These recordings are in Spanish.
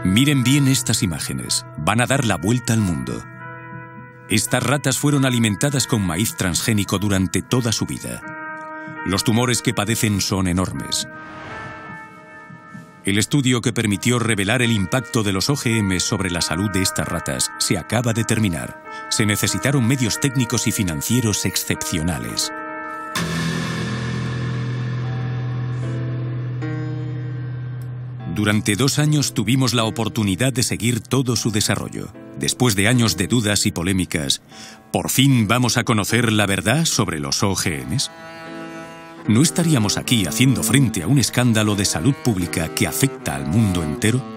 Miren bien estas imágenes. Van a dar la vuelta al mundo. Estas ratas fueron alimentadas con maíz transgénico durante toda su vida. Los tumores que padecen son enormes. El estudio que permitió revelar el impacto de los OGM sobre la salud de estas ratas se acaba de terminar. Se necesitaron medios técnicos y financieros excepcionales. Durante 2 años tuvimos la oportunidad de seguir todo su desarrollo. Después de años de dudas y polémicas, ¿por fin vamos a conocer la verdad sobre los OGMs? ¿No estaríamos aquí haciendo frente a un escándalo de salud pública que afecta al mundo entero?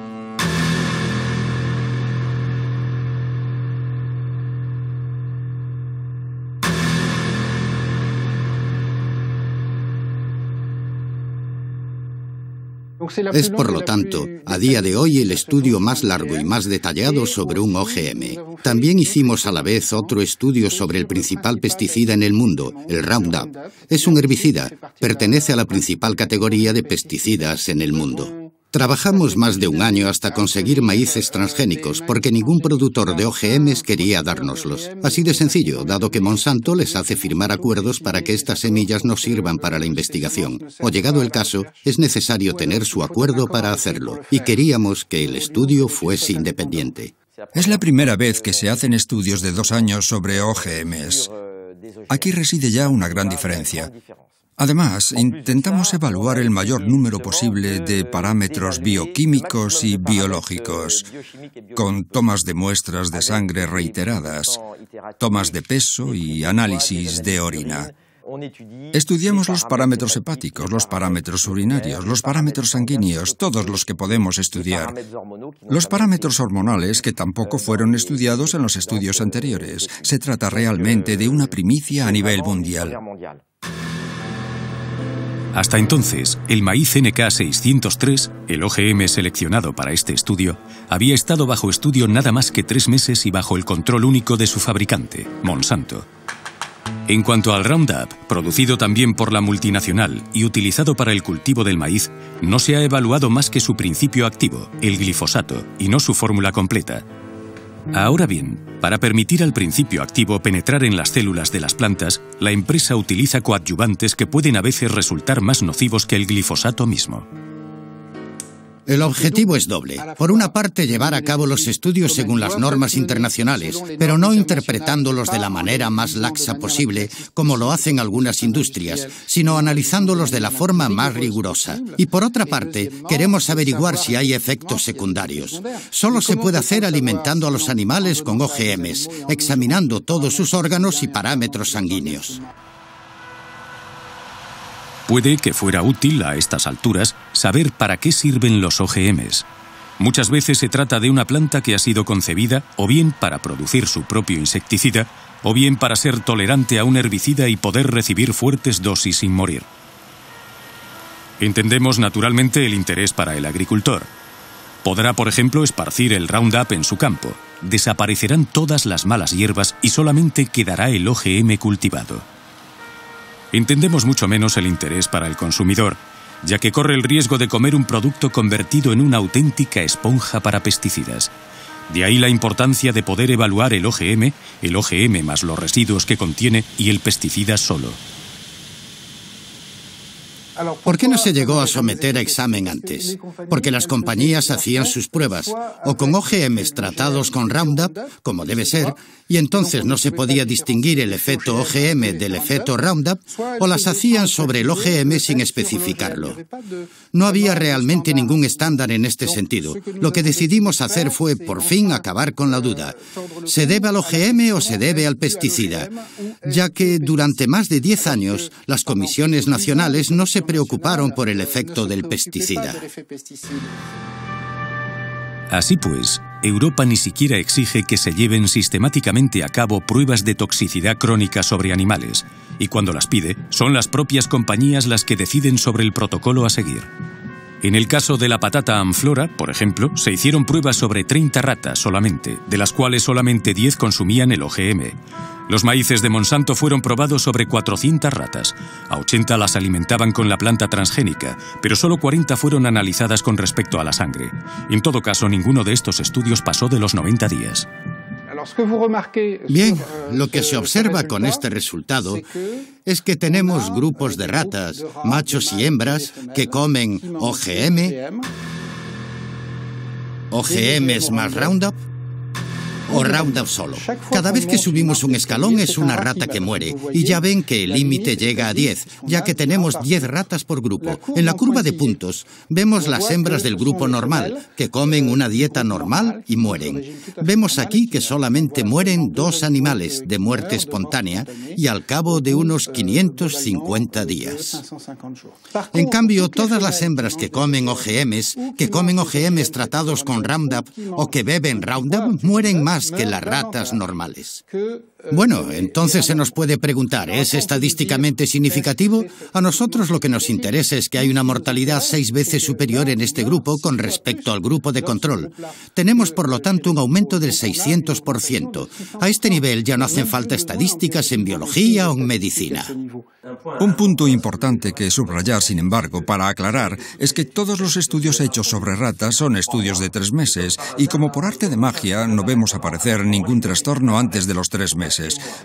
Es, por lo tanto, a día de hoy el estudio más largo y más detallado sobre un OGM. También hicimos a la vez otro estudio sobre el principal pesticida en el mundo, el Roundup. Es un herbicida, pertenece a la principal categoría de pesticidas en el mundo. Trabajamos más de 1 año hasta conseguir maíces transgénicos, porque ningún productor de OGMs quería dárnoslos. Así de sencillo, dado que Monsanto les hace firmar acuerdos para que estas semillas no sirvan para la investigación. O llegado el caso, es necesario tener su acuerdo para hacerlo, y queríamos que el estudio fuese independiente. Es la primera vez que se hacen estudios de 2 años sobre OGMs. Aquí reside ya una gran diferencia. Además, intentamos evaluar el mayor número posible de parámetros bioquímicos y biológicos, con tomas de muestras de sangre reiteradas, tomas de peso y análisis de orina. Estudiamos los parámetros hepáticos, los parámetros urinarios, los parámetros sanguíneos, todos los que podemos estudiar. Los parámetros hormonales, que tampoco fueron estudiados en los estudios anteriores. Se trata realmente de una primicia a nivel mundial. Hasta entonces, el maíz NK603, el OGM seleccionado para este estudio, había estado bajo estudio nada más que 3 meses y bajo el control único de su fabricante, Monsanto. En cuanto al Roundup, producido también por la multinacional y utilizado para el cultivo del maíz, no se ha evaluado más que su principio activo, el glifosato, y no su fórmula completa. Ahora bien, para permitir al principio activo penetrar en las células de las plantas, la empresa utiliza coadyuvantes que pueden a veces resultar más nocivos que el glifosato mismo. El objetivo es doble. Por una parte, llevar a cabo los estudios según las normas internacionales, pero no interpretándolos de la manera más laxa posible, como lo hacen algunas industrias, sino analizándolos de la forma más rigurosa. Y por otra parte, queremos averiguar si hay efectos secundarios. Solo se puede hacer alimentando a los animales con OGMs, examinando todos sus órganos y parámetros sanguíneos. Puede que fuera útil a estas alturas saber para qué sirven los OGMs. Muchas veces se trata de una planta que ha sido concebida o bien para producir su propio insecticida o bien para ser tolerante a un herbicida y poder recibir fuertes dosis sin morir. Entendemos naturalmente el interés para el agricultor. Podrá, por ejemplo, esparcir el Roundup en su campo. Desaparecerán todas las malas hierbas y solamente quedará el OGM cultivado. Entendemos mucho menos el interés para el consumidor, ya que corre el riesgo de comer un producto convertido en una auténtica esponja para pesticidas. De ahí la importancia de poder evaluar el OGM más los residuos que contiene y el pesticida solo. ¿Por qué no se llegó a someter a examen antes? Porque las compañías hacían sus pruebas, o con OGMs tratados con Roundup, como debe ser, y entonces no se podía distinguir el efecto OGM del efecto Roundup, o las hacían sobre el OGM sin especificarlo. No había realmente ningún estándar en este sentido. Lo que decidimos hacer fue, por fin, acabar con la duda. ¿Se debe al OGM o se debe al pesticida? Ya que durante más de 10 años, las comisiones nacionales no se preocuparon por el efecto del pesticida. Así pues, Europa ni siquiera exige que se lleven sistemáticamente a cabo pruebas de toxicidad crónica sobre animales, y cuando las pide, son las propias compañías las que deciden sobre el protocolo a seguir. En el caso de la patata Amflora, por ejemplo, se hicieron pruebas sobre 30 ratas solamente, de las cuales solamente 10 consumían el OGM. Los maíces de Monsanto fueron probados sobre 400 ratas. A 80 las alimentaban con la planta transgénica, pero solo 40 fueron analizadas con respecto a la sangre. En todo caso, ninguno de estos estudios pasó de los 90 días. Bien, lo que se observa con este resultado es que tenemos grupos de ratas, machos y hembras, que comen OGM, OGMs más Roundup o Roundup solo. Cada vez que subimos un escalón es una rata que muere, y ya ven que el límite llega a 10, ya que tenemos 10 ratas por grupo. En la curva de puntos vemos las hembras del grupo normal, que comen una dieta normal y mueren. Vemos aquí que solamente mueren 2 animales de muerte espontánea y al cabo de unos 550 días. En cambio, todas las hembras que comen OGMs tratados con Roundup o que beben Roundup, mueren más que las ratas normales. Bueno, entonces se nos puede preguntar, ¿es estadísticamente significativo? A nosotros lo que nos interesa es que hay una mortalidad 6 veces superior en este grupo con respecto al grupo de control. Tenemos, por lo tanto, un aumento del 600%. A este nivel ya no hacen falta estadísticas en biología o en medicina. Un punto importante que subrayar, sin embargo, para aclarar, es que todos los estudios hechos sobre ratas son estudios de 3 meses y como por arte de magia no vemos aparecer ningún trastorno antes de los 3 meses.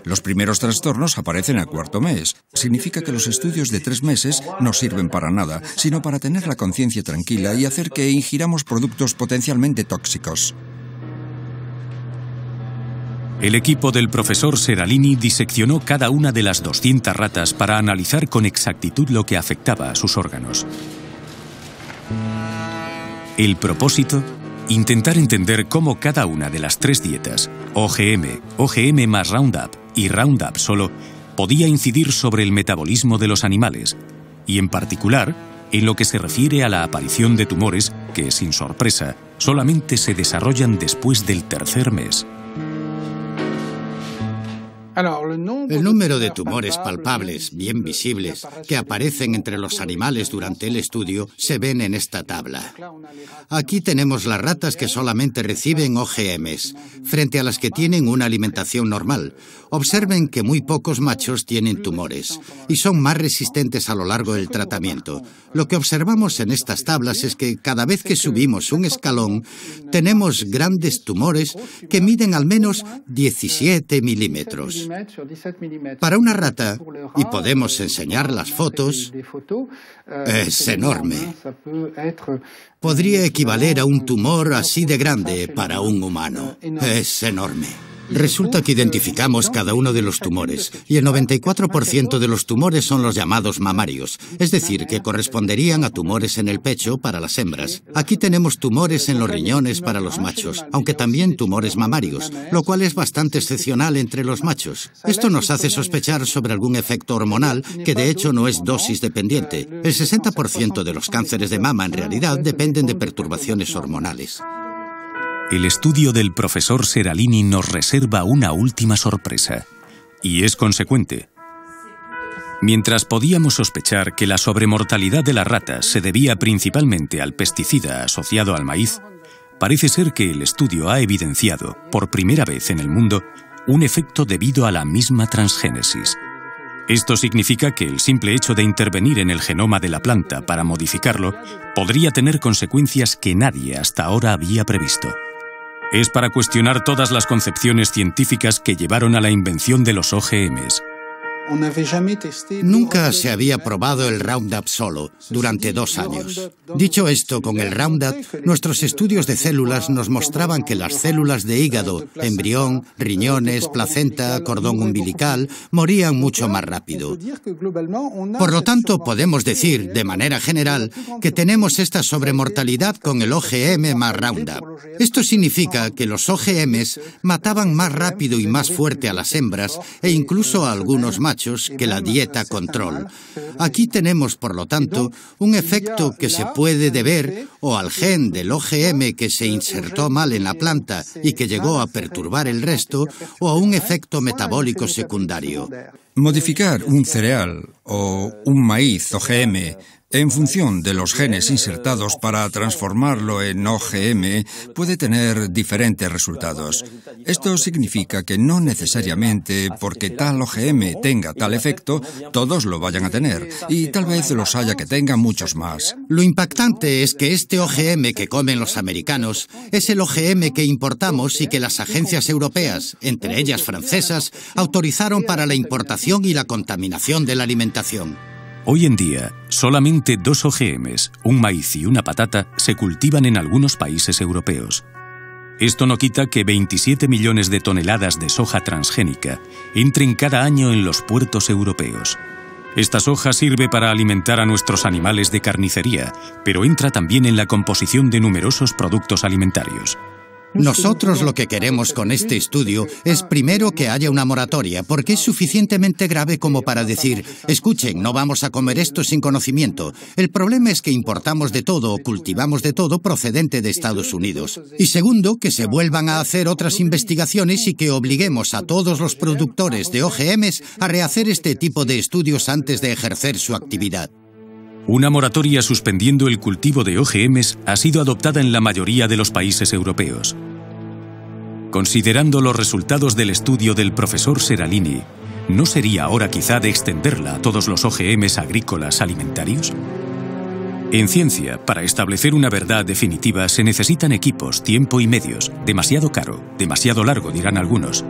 Los primeros trastornos aparecen al 4.º mes. Significa que los estudios de 3 meses no sirven para nada, sino para tener la conciencia tranquila y hacer que ingiramos productos potencialmente tóxicos. El equipo del profesor Seralini diseccionó cada una de las 200 ratas para analizar con exactitud lo que afectaba a sus órganos. El propósito: intentar entender cómo cada una de las 3 dietas, OGM, OGM más Roundup y Roundup solo, podía incidir sobre el metabolismo de los animales, y en particular, en lo que se refiere a la aparición de tumores que, sin sorpresa, solamente se desarrollan después del 3.er mes. El número de tumores palpables, bien visibles, que aparecen entre los animales durante el estudio, se ven en esta tabla. Aquí tenemos las ratas que solamente reciben OGMs, frente a las que tienen una alimentación normal. Observen que muy pocos machos tienen tumores, y son más resistentes a lo largo del tratamiento. Lo que observamos en estas tablas es que cada vez que subimos un escalón, tenemos grandes tumores que miden al menos 17 milímetros. Para una rata, y podemos enseñar las fotos, es enorme. Podría equivaler a un tumor así de grande para un humano. Es enorme. Resulta que identificamos cada uno de los tumores, y el 94% de los tumores son los llamados mamarios, es decir, que corresponderían a tumores en el pecho para las hembras. Aquí tenemos tumores en los riñones para los machos, aunque también tumores mamarios, lo cual es bastante excepcional entre los machos. Esto nos hace sospechar sobre algún efecto hormonal que de hecho no es dosis dependiente. El 60% de los cánceres de mama en realidad dependen de perturbaciones hormonales. El estudio del profesor Seralini nos reserva una última sorpresa, y es consecuente. Mientras podíamos sospechar que la sobremortalidad de las ratas se debía principalmente al pesticida asociado al maíz, parece ser que el estudio ha evidenciado, por primera vez en el mundo, un efecto debido a la misma transgénesis. Esto significa que el simple hecho de intervenir en el genoma de la planta para modificarlo podría tener consecuencias que nadie hasta ahora había previsto. Es para cuestionar todas las concepciones científicas que llevaron a la invención de los OGMs. Nunca se había probado el Roundup solo, durante 2 años. Dicho esto, con el Roundup, nuestros estudios de células nos mostraban que las células de hígado, embrión, riñones, placenta, cordón umbilical, morían mucho más rápido. Por lo tanto, podemos decir, de manera general, que tenemos esta sobremortalidad con el OGM más Roundup. Esto significa que los OGMs mataban más rápido y más fuerte a las hembras e incluso a algunos machos que la dieta control. Aquí tenemos, por lo tanto, un efecto que se puede deber o al gen del OGM que se insertó mal en la planta y que llegó a perturbar el resto, o a un efecto metabólico secundario. Modificar un cereal o un maíz OGM en función de los genes insertados para transformarlo en OGM, puede tener diferentes resultados. Esto significa que no necesariamente porque tal OGM tenga tal efecto, todos lo vayan a tener, y tal vez los haya que tengan muchos más. Lo impactante es que este OGM que comen los americanos es el OGM que importamos y que las agencias europeas, entre ellas francesas, autorizaron para la importación y la contaminación de la alimentación. Hoy en día, solamente 2 OGMs, un maíz y una patata, se cultivan en algunos países europeos. Esto no quita que 27 millones de toneladas de soja transgénica entren cada año en los puertos europeos. Esta soja sirve para alimentar a nuestros animales de carnicería, pero entra también en la composición de numerosos productos alimentarios. Nosotros lo que queremos con este estudio es primero que haya una moratoria, porque es suficientemente grave como para decir, escuchen, no vamos a comer esto sin conocimiento. El problema es que importamos de todo o cultivamos de todo procedente de Estados Unidos. Y segundo, que se vuelvan a hacer otras investigaciones y que obliguemos a todos los productores de OGMs a rehacer este tipo de estudios antes de ejercer su actividad. Una moratoria suspendiendo el cultivo de OGMs ha sido adoptada en la mayoría de los países europeos. Considerando los resultados del estudio del profesor Seralini, ¿no sería hora quizá de extenderla a todos los OGMs agrícolas alimentarios? En ciencia, para establecer una verdad definitiva se necesitan equipos, tiempo y medios. Demasiado caro, demasiado largo, dirán algunos.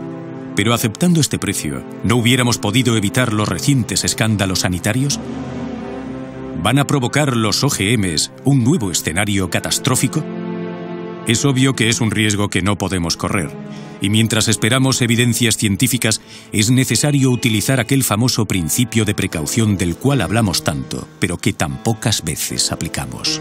Pero aceptando este precio, ¿no hubiéramos podido evitar los recientes escándalos sanitarios? ¿Van a provocar los OGMs un nuevo escenario catastrófico? Es obvio que es un riesgo que no podemos correr, y mientras esperamos evidencias científicas, es necesario utilizar aquel famoso principio de precaución del cual hablamos tanto, pero que tan pocas veces aplicamos.